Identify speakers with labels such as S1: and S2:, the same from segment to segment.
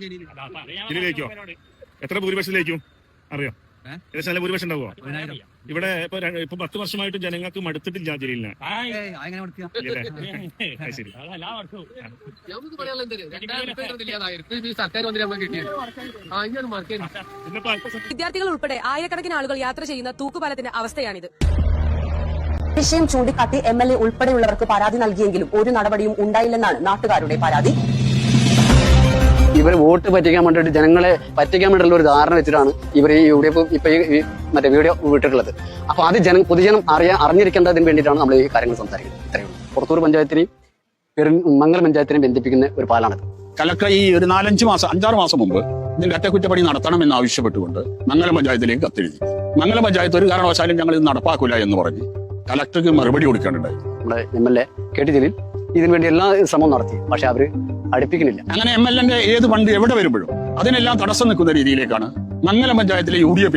S1: ജലീലേക്കോ? എത്ര ഭൂരിപക്ഷത്തിലേക്കും അറിയോ? ഏകദേശം നല്ല ഭൂരിപക്ഷം ഉണ്ടാവുമോ? ഇവിടെ ഇപ്പൊ 10 വർഷമായിട്ട് ജനങ്ങൾക്ക് മടുത്തിട്ടില്ല ജലീലിനെ. ശരി.
S2: വിദ്യാർത്ഥികൾ ഉൾപ്പെടെ ആയിരക്കണക്കിന് ആളുകൾ യാത്ര ചെയ്യുന്ന തൂക്കുപാലത്തിന്റെ അവസ്ഥയാണിത്.
S3: വിഷയം ചൂണ്ടിക്കാട്ടി MLA ഉൾപ്പെടെയുള്ളവർക്ക് പരാതി നൽകിയെങ്കിലും ഒരു നടപടിയും ഉണ്ടായില്ലെന്നാണ് നാട്ടുകാരുടെ പരാതി.
S4: ഇവർ വോട്ട് പറ്റിക്കാൻ വേണ്ടിയിട്ട് ജനങ്ങളെ പറ്റിക്കാൻ വേണ്ടിയുള്ള ഒരു ധാരണ വെച്ചിട്ടാണ് ഇവർ ഈ UDF ഇപ്പൊ ഈ മറ്റേ വീഡിയോ വിട്ടിട്ടുള്ളത്. അപ്പൊ അത് പൊതുജനം അറിഞ്ഞിരിക്കേണ്ടതിന് വേണ്ടിയിട്ടാണ് നമ്മൾ ഈ കാര്യങ്ങൾ സംസാരിക്കുന്നത്. ഇത്രയും പുറത്തൂർ പഞ്ചായത്തിനെയും മംഗലം പഞ്ചായത്തിനെയും ബന്ധിപ്പിക്കുന്ന ഒരു പാലാണത്.
S5: കലക്ടർ ഈ ഒരു 5-6 മാസം മുമ്പ് ഇതിന്റെ അറ്റകുറ്റപ്പണി നടത്തണമെന്ന് ആവശ്യപ്പെട്ടുകൊണ്ട് മംഗലം പഞ്ചായത്തിലേക്ക് കത്തെഴുതി. മംഗലം പഞ്ചായത്ത് ഒരു കാരണവശാലും ഞങ്ങൾ ഇത് നടപ്പാക്കില്ല എന്ന് പറഞ്ഞ് കലക്ടർക്ക് മറുപടി കൊടുക്കേണ്ടതായി.
S4: നമ്മുടെ MLA KT ജലീൽ ഇതിനു വേണ്ടി എല്ലാ ശ്രമവും നടത്തി, പക്ഷെ അവര് അടുപ്പിക്കുന്നില്ല.
S5: അങ്ങനെ MLA ഏത് ഫണ്ട് എവിടെ വരുമ്പോഴും അതിനെല്ലാം തടസ്സം നിൽക്കുന്ന രീതിയിലേക്കാണ് മംഗലം പഞ്ചായത്തിലെ UDF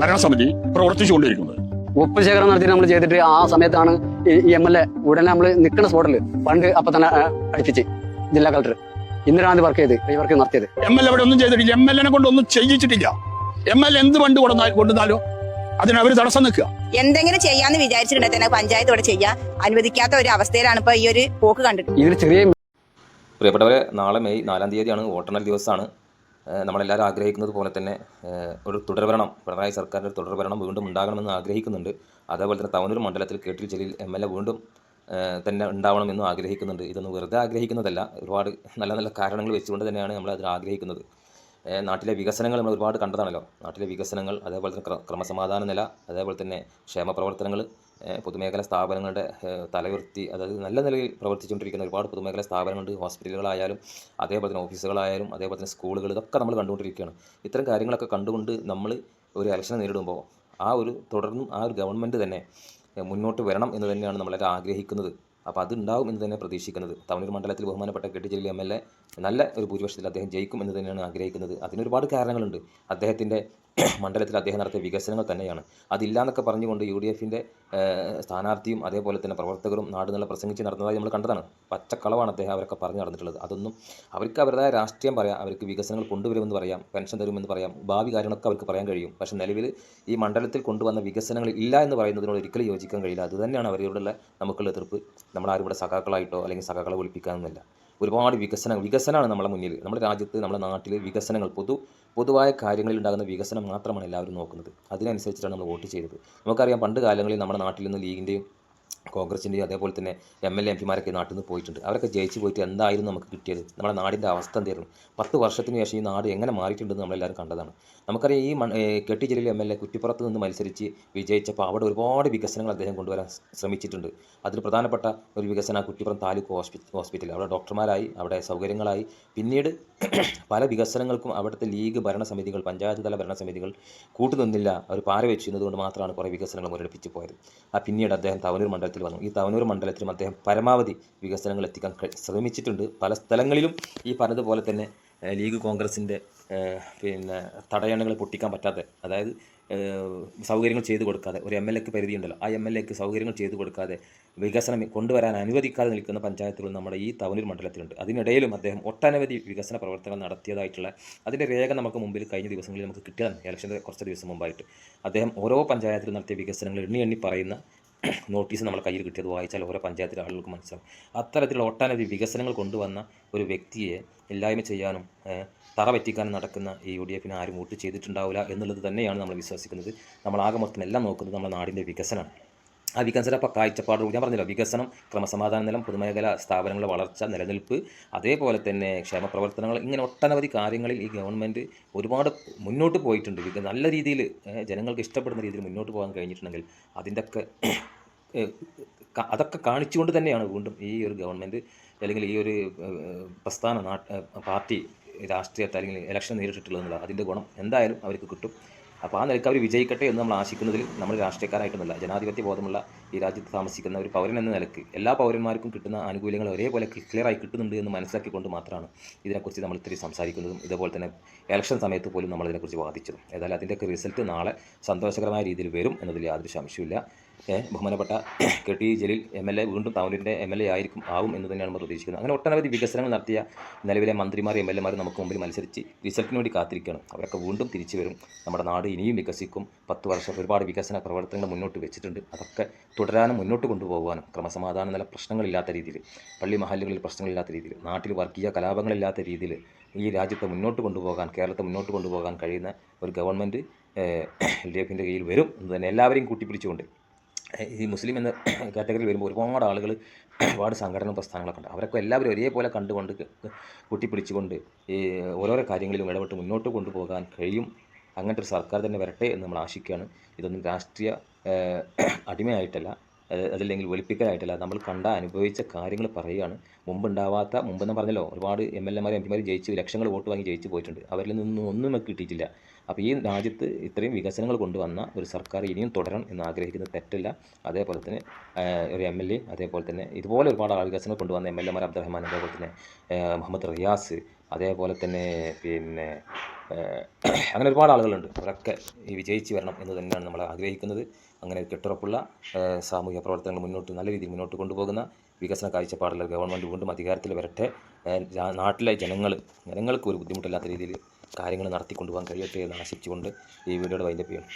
S5: ഭരണസമിതി പ്രവർത്തിച്ചുകൊണ്ടിരിക്കുന്നത്.
S4: ഒപ്പ് ശേഖരണം നടത്തി നമ്മൾ ചെയ്തിട്ട് ആ സമയത്താണ് ഈ MLA ഉടനെ നമ്മൾ നിൽക്കുന്ന സ്പോട്ടിൽ ഫണ്ട് അപ്പൊ തന്നെ അടുപ്പിച്ച് ജില്ലാ കളക്ടർ ഇന്ദിരാഗാന്ധി വർക്ക് നടത്തിയത്.
S5: MLA ഇവിടെ ഒന്നും ചെയ്തിട്ടില്ല. MLA കൊണ്ട് ഒന്നും ചെയ്യിച്ചിട്ടില്ല. MLA എന്ത് ഫണ്ട് കൊണ്ടുവന്നാലോ അതിനവര് തടസ്സം നിൽക്കുക.
S6: എന്തെങ്കിലും ചെയ്യാന്ന് വിചാരിച്ചിട്ടുണ്ടെങ്കിൽ തന്നെ പഞ്ചായത്ത് ഇവിടെ ചെയ്യാൻ അനുവദിക്കാത്ത ഒരു അവസ്ഥയിലാണ് ഇപ്പൊ ഈ ഒരു പോക്ക് കണ്ടിട്ട്.
S7: പ്രിയപ്പെട്ടവരെ, നാളെ മെയ് 4-ാം തീയതിയാണ് വോട്ടെണ്ണൽ ദിവസമാണ്. നമ്മളെല്ലാവരും ആഗ്രഹിക്കുന്നത് പോലെ തന്നെ ഒരു തുടർഭരണം, പിണറായി സർക്കാരിൻ്റെ തുടർഭരണം വീണ്ടും ഉണ്ടാകണമെന്ന് ആഗ്രഹിക്കുന്നുണ്ട്. അതേപോലെ തന്നെ തവനൂർ മണ്ഡലത്തിൽ KT ജലീൽ MLA വീണ്ടും തന്നെ ഉണ്ടാവണമെന്നും ആഗ്രഹിക്കുന്നുണ്ട്. ഇതൊന്നും വെറുതെ ആഗ്രഹിക്കുന്നതല്ല, ഒരുപാട് നല്ല നല്ല കാരണങ്ങൾ വെച്ചുകൊണ്ട് തന്നെയാണ് നമ്മളത് ആഗ്രഹിക്കുന്നത്. നാട്ടിലെ വികസനങ്ങൾ നമ്മൾ ഒരുപാട് കണ്ടതാണല്ലോ. നാട്ടിലെ വികസനങ്ങൾ, അതേപോലെ തന്നെ ക്രമസമാധാന നില, അതേപോലെ തന്നെ ക്ഷേമ പ്രവർത്തനങ്ങൾ, പൊതുമേഖലാ സ്ഥാപനങ്ങളുടെ തലയുയർത്തി, അതായത് നല്ല നിലയിൽ പ്രവർത്തിച്ചുകൊണ്ടിരിക്കുന്ന ഒരുപാട് പൊതുമേഖലാ സ്ഥാപനങ്ങളുണ്ട്. ഹോസ്പിറ്റലുകളായാലും അതേപോലെ തന്നെ ഓഫീസുകളായാലും അതേപോലെ തന്നെ സ്കൂളുകൾ, ഇതൊക്കെ നമ്മൾ കണ്ടുകൊണ്ടിരിക്കുകയാണ്. ഇത്തരം കാര്യങ്ങളൊക്കെ കണ്ടുകൊണ്ട് നമ്മൾ ഒരു ഇലക്ഷനെ നേരിടുമ്പോൾ തുടർന്നും ആ ഒരു ഗവൺമെൻറ് തന്നെ മുന്നോട്ട് വരണം എന്ന് തന്നെയാണ് നമ്മളെല്ലാം ആഗ്രഹിക്കുന്നത്. അപ്പോൾ അതുണ്ടാവും എന്ന് തന്നെ പ്രതീക്ഷിക്കുന്നത്. തവനൂർ മണ്ഡലത്തിൽ ബഹുമാനപ്പെട്ട KT ജലീൽ MLA നല്ല ഒരു ഭൂരിപക്ഷത്തിൽ അദ്ദേഹം ജയിക്കും എന്ന് തന്നെയാണ് ആഗ്രഹിക്കുന്നത്. അതിനൊരുപാട് കാരണങ്ങളുണ്ട്. അദ്ദേഹത്തിൻ്റെ മണ്ഡലത്തിൽ അദ്ദേഹം നടത്തിയ വികസനങ്ങൾ തന്നെയാണ്. അതില്ലാന്നൊക്കെ പറഞ്ഞുകൊണ്ട് UDF സ്ഥാനാർത്ഥിയും അതേപോലെ തന്നെ പ്രവർത്തകരും നാടുനില പ്രസംഗിച്ച് നടന്നതായി നമ്മൾ കണ്ടതാണ്. പച്ചക്കളവാണ് അദ്ദേഹം അവരൊക്കെ പറഞ്ഞു നടന്നിട്ടുള്ളത്. അതൊന്നും അവർക്ക് അവരുടേതായ രാഷ്ട്രീയം പറയാം, അവർക്ക് വികസനങ്ങൾ കൊണ്ടുവരുമെന്ന് പറയാം, പെൻഷൻ തരുമെന്ന് പറയാം, ഭാവി കാര്യങ്ങളൊക്കെ അവർക്ക് പറയാൻ കഴിയും. പക്ഷേ നിലവിൽ ഈ മണ്ഡലത്തിൽ കൊണ്ടുവന്ന വികസനങ്ങൾ ഇല്ല എന്ന് പറയുന്നതിനോട് ഒരിക്കലും യോജിക്കാൻ കഴിയില്ല. അതുതന്നെയാണ് അവരോടുള്ള നമുക്കുള്ള എതിർപ്പ്. നമ്മളാരും ഇവിടെ സഖാക്കളായിട്ടോ അല്ലെങ്കിൽ സഖാക്കളെ ഒളിപ്പിക്കാനൊന്നുമില്ല. ഒരുപാട് വികസനമാണ് നമ്മുടെ മുന്നിൽ. നമ്മുടെ രാജ്യത്ത്, നമ്മുടെ നാട്ടിൽ വികസനങ്ങൾ, പൊതുവായ കാര്യങ്ങളിൽ ഉണ്ടാകുന്ന വികസനം മാത്രമാണ് എല്ലാവരും നോക്കുന്നത്. അതിനനുസരിച്ചിട്ടാണ് നമ്മൾ വോട്ട് ചെയ്തത്. നമുക്കറിയാം, പണ്ട് കാലങ്ങളിൽ നമ്മുടെ നാട്ടിൽ നിന്ന് ലീഗിൻ്റെയും കോൺഗ്രസിൻ്റെയും അതേപോലെ തന്നെ MLA MPമാരൊക്കെ നാട്ടിൽ നിന്ന് പോയിട്ടുണ്ട്. അവരൊക്കെ ജയിച്ച് പോയിട്ട് എന്തായിരുന്നു നമുക്ക് കിട്ടിയത്? നമ്മുടെ നാടിൻ്റെ അവസ്ഥ എന്തായിരുന്നു? 10 വർഷത്തിന് ശേഷം ഈ നാട് എങ്ങനെ മാറിയിട്ടുണ്ടെന്ന് നമ്മളെല്ലാവരും കണ്ടതാണ്. നമുക്കറിയാം, ഈ KT ജലീൽ MLA കുറ്റിപ്പുറത്ത് നിന്ന് മത്സരിച്ച് വിജയിച്ചപ്പോൾ അവിടെ ഒരുപാട് വികസനങ്ങൾ അദ്ദേഹം കൊണ്ടുവരാൻ ശ്രമിച്ചിട്ടുണ്ട്. അതിൽ പ്രധാനപ്പെട്ട ഒരു വികസനം കുറ്റിപ്പുറം താലൂക്ക് ഹോസ്പിറ്റൽ. അവിടെ ഡോക്ടർമാരായി, അവിടെ സൗകര്യങ്ങളായി. പിന്നീട് പല വികസനങ്ങൾക്കും അവിടുത്തെ ലീഗ് ഭരണസമിതികൾ, പഞ്ചായത്ത് തല ഭരണസമിതികൾ കൂട്ടുനിന്നില്ല. അവർ പാര വെച്ചിരുന്നതുകൊണ്ട് മാത്രമാണ് കുറേ വികസനങ്ങൾ മുരടിപ്പിച്ച് പോയത്. പിന്നീട് അദ്ദേഹം തവനൂർ മണ്ഡലത്തിൽ വന്നു. ഈ തവനൂർ മണ്ഡലത്തിലും അദ്ദേഹം പരമാവധി വികസനങ്ങൾ എത്തിക്കാൻ ശ്രമിച്ചിട്ടുണ്ട്. പല സ്ഥലങ്ങളിലും ഈ പറഞ്ഞതുപോലെ തന്നെ ലീഗ് കോൺഗ്രസിൻ്റെ തടയണകൾ പൊട്ടിക്കാൻ പറ്റാതെ, അതായത് സൗകര്യങ്ങൾ ചെയ്തു കൊടുക്കാതെ, ഒരു MLAക്ക് പരിധിയുണ്ടല്ലോ, ആ MLAക്ക് സൗകര്യങ്ങൾ ചെയ്തു കൊടുക്കാതെ വികസനം കൊണ്ടുവരാൻ അനുവദിക്കാതെ നിൽക്കുന്ന പഞ്ചായത്തുകൾ നമ്മുടെ ഈ തവനൂർ മണ്ഡലത്തിലുണ്ട്. അതിനിടയിലും അദ്ദേഹം ഒട്ടനവധി വികസന പ്രവർത്തനങ്ങൾ നടത്തിയതായിട്ടുള്ള അതിൻ്റെ രേഖ നമുക്ക് മുമ്പിൽ കഴിഞ്ഞ ദിവസങ്ങളിൽ നമുക്ക് കിട്ടിയതാണ്. ഇലക്ഷൻ്റെ കുറച്ച് ദിവസം മുമ്പായിട്ട് അദ്ദേഹം ഓരോ പഞ്ചായത്തിലും നടത്തിയ വികസനങ്ങൾ എണ്ണി പറയുന്ന നോട്ടീസ് നമ്മളെ കയ്യിൽ കിട്ടിയത് വായിച്ചാൽ ഓരോ പഞ്ചായത്തിലെ ആളുകൾക്ക് മനസ്സിലാവും. അത്തരത്തിലുള്ള ഒട്ടനവധി വികസനങ്ങൾ കൊണ്ടുവന്ന ഒരു വ്യക്തിയെ ഇല്ലായ്മ ചെയ്യാനും തറ പറ്റിക്കാനും നടക്കുന്ന ഈ UDF ആരും വോട്ട് ചെയ്തിട്ടുണ്ടാവില്ല എന്നുള്ളത് തന്നെയാണ് നമ്മൾ വിശ്വസിക്കുന്നത്. നമ്മളാകെ മൊത്തം എല്ലാം നോക്കുന്നത് നമ്മുടെ നാടിൻ്റെ വികസനമാണ്. ആ വികസനം ഇപ്പോൾ കാഴ്ചപ്പാട് ഞാൻ പറഞ്ഞല്ലോ, വികസനം, ക്രമസമാധാന നിലം, പൊതുമേഖലാ സ്ഥാപനങ്ങളുടെ വളർച്ച, നിലനിൽപ്പ്, അതേപോലെ തന്നെ ക്ഷേമ പ്രവർത്തനങ്ങൾ, ഇങ്ങനെ ഒട്ടനവധി കാര്യങ്ങളിൽ ഈ ഗവൺമെൻറ് ഒരുപാട് മുന്നോട്ട് പോയിട്ടുണ്ട്. നല്ല രീതിയിൽ ജനങ്ങൾക്ക് ഇഷ്ടപ്പെടുന്ന രീതിയിൽ മുന്നോട്ട് പോകാൻ കഴിഞ്ഞിട്ടുണ്ടെങ്കിൽ അതൊക്കെ കാണിച്ചുകൊണ്ട് തന്നെയാണ് വീണ്ടും ഈ ഒരു ഗവൺമെൻറ് അല്ലെങ്കിൽ ഈ ഒരു പാർട്ടി രാഷ്ട്രീയത്തെ അല്ലെങ്കിൽ ഇലക്ഷൻ നേരിട്ടിട്ടുള്ളതെന്നുള്ള അതിൻ്റെ ഗുണം എന്തായാലും അവർക്ക് കിട്ടും. അപ്പോൾ ആ നിലയ്ക്ക് അവർ വിജയിക്കട്ടെ എന്ന് നമ്മൾ ആശിക്കുന്നതിൽ നമ്മൾ രാഷ്ട്രീയക്കാരായിട്ടൊന്നുമല്ല, ജനാധിപത്യ ബോധമുള്ള ഈ രാജ്യത്ത് താമസിക്കുന്ന ഒരു പൗരൻ എന്ന നിലയ്ക്ക് എല്ലാ പൗരന്മാർക്കും കിട്ടുന്ന ആനുകൂല്യങ്ങൾ ഒരേപോലെ ക്ലിയറായി കിട്ടുന്നുണ്ട് എന്ന് മനസ്സിലാക്കിക്കൊണ്ട് മാത്രമാണ് ഇതിനെക്കുറിച്ച് നമ്മൾ ഇത്തിരി സംസാരിക്കുന്നതും ഇതേപോലെ തന്നെ ഇലക്ഷൻ സമയത്ത് പോലും നമ്മൾ ഇതിനെക്കുറിച്ച് വാദിച്ചതും. ഏതായാലും അതിൻ്റെയൊക്കെ റിസൾട്ട് നാളെ സന്തോഷകരമായ രീതിയിൽ വരും എന്നതിൽ യാതൊരു സംശയമില്ല. ബഹുമാനപ്പെട്ട KT ജലീൽ MLA വീണ്ടും താനൂരിൻ്റെ MLA ആവും എന്ന് തന്നെയാണ് നമ്മൾ പ്രതീക്ഷിക്കുന്നത്. അങ്ങനെ ഒട്ടനവധി വികസനങ്ങൾ നടത്തിയ നിലവിലെ മന്ത്രിമാർ MLA നമുക്ക് മുമ്പിൽ മത്സരിച്ച് റിസൾട്ടിന് വേണ്ടി കാത്തിരിക്കുകയാണ്. അവരൊക്കെ വീണ്ടും തിരിച്ചു വരും. നമ്മുടെ നാട് ഇനിയും വികസിക്കും. 10 വർഷം ഒരുപാട് വികസന പ്രവർത്തനങ്ങൾ മുന്നോട്ട് വെച്ചിട്ടുണ്ട്. അതൊക്കെ തുടരാനും മുന്നോട്ട് കൊണ്ടുപോകാനും ക്രമസമാധാന നില പ്രശ്നങ്ങളില്ലാത്ത രീതിയിൽ, പള്ളി മഹല്ലുകളിൽ പ്രശ്നങ്ങളില്ലാത്ത രീതിയിൽ, നാട്ടിൽ വർഗീയ കലാപങ്ങളില്ലാത്ത രീതിയിൽ ഈ രാജ്യത്തെ മുന്നോട്ട് കൊണ്ടുപോകാൻ, കേരളത്തെ മുന്നോട്ട് കൊണ്ടുപോകാൻ കഴിയുന്ന ഒരു ഗവൺമെൻറ് LDFൻ്റെ കയ്യിൽ വരും എന്ന് തന്നെ എല്ലാവരെയും കൂട്ടിപ്പിടിച്ചുകൊണ്ട് ഈ മുസ്ലിം എന്ന കാറ്റഗറിയിൽ വരുമ്പോൾ ഒരുപാട് ആളുകൾ, ഒരുപാട് സംഘടന പ്രസ്ഥാനങ്ങളൊക്കെ ഉണ്ട്. അവരൊക്കെ എല്ലാവരും ഒരേപോലെ കണ്ടുകൊണ്ട് കൂട്ടിപ്പിടിച്ചുകൊണ്ട് ഈ ഓരോരോ കാര്യങ്ങളിലും ഇടപെട്ട് മുന്നോട്ട് കൊണ്ടുപോകാൻ കഴിയും. അങ്ങനത്തെ ഒരു സർക്കാർ തന്നെ വരട്ടെ എന്ന് നമ്മൾ ആശിക്കുകയാണ്. ഇതൊന്നും രാഷ്ട്രീയ അടിമയായിട്ടല്ല, അതല്ലെങ്കിൽ വെളുപ്പിക്കലായിട്ടല്ല, നമ്മൾ അനുഭവിച്ച കാര്യങ്ങൾ പറയുകയാണ്. മുമ്പെന്ന് പറഞ്ഞല്ലോ, ഒരുപാട് MLA മാരും MP മാരും ജയിച്ച് ലക്ഷങ്ങൾ വോട്ട് വാങ്ങി ജയിച്ച് പോയിട്ടുണ്ട്. അവരിൽ നിന്നും ഒന്നും നമുക്ക് കിട്ടിയിട്ടില്ല. അപ്പോൾ ഈ രാജ്യത്ത് ഇത്രയും വികസനങ്ങൾ കൊണ്ടുവന്ന ഒരു സർക്കാർ ഇനിയും തുടരണം എന്ന് ആഗ്രഹിക്കുന്നത് തെറ്റില്ല. അതേപോലെ തന്നെ ഒരു MLA, അതേപോലെ തന്നെ ഇതുപോലെ ഒരുപാട് വികസനങ്ങൾ കൊണ്ടുവന്ന MLA മാർ അബ്ദുറഹ്മാൻ, അതേപോലെ തന്നെ മുഹമ്മദ് റിയാസ്, അതേപോലെ തന്നെ പിന്നെ അങ്ങനെ ഒരുപാട് ആളുകളുണ്ട്. അവരൊക്കെ ഈ വിജയിച്ച് വരണം എന്ന് തന്നെയാണ് നമ്മൾ ആഗ്രഹിക്കുന്നത്. അങ്ങനെ കെട്ടുറപ്പുള്ള സാമൂഹിക പ്രവർത്തനങ്ങൾ നല്ല രീതിയിൽ മുന്നോട്ട് കൊണ്ടുപോകുന്ന വികസന കാഴ്ചപ്പാടുള്ള ഗവൺമെൻറ് വീണ്ടും അധികാരത്തിൽ വരട്ടെ. നാട്ടിലെ ജനങ്ങൾക്ക് ഒരു ബുദ്ധിമുട്ടില്ലാത്ത രീതിയിൽ കാര്യങ്ങൾ നടത്തിക്കൊണ്ടുപോകാൻ കഴിയട്ടെ എന്ന് ആശിച്ചുകൊണ്ട് ഈ വീഡിയോയുടെ വൈൻഡപ്പ് ചെയ്യണം.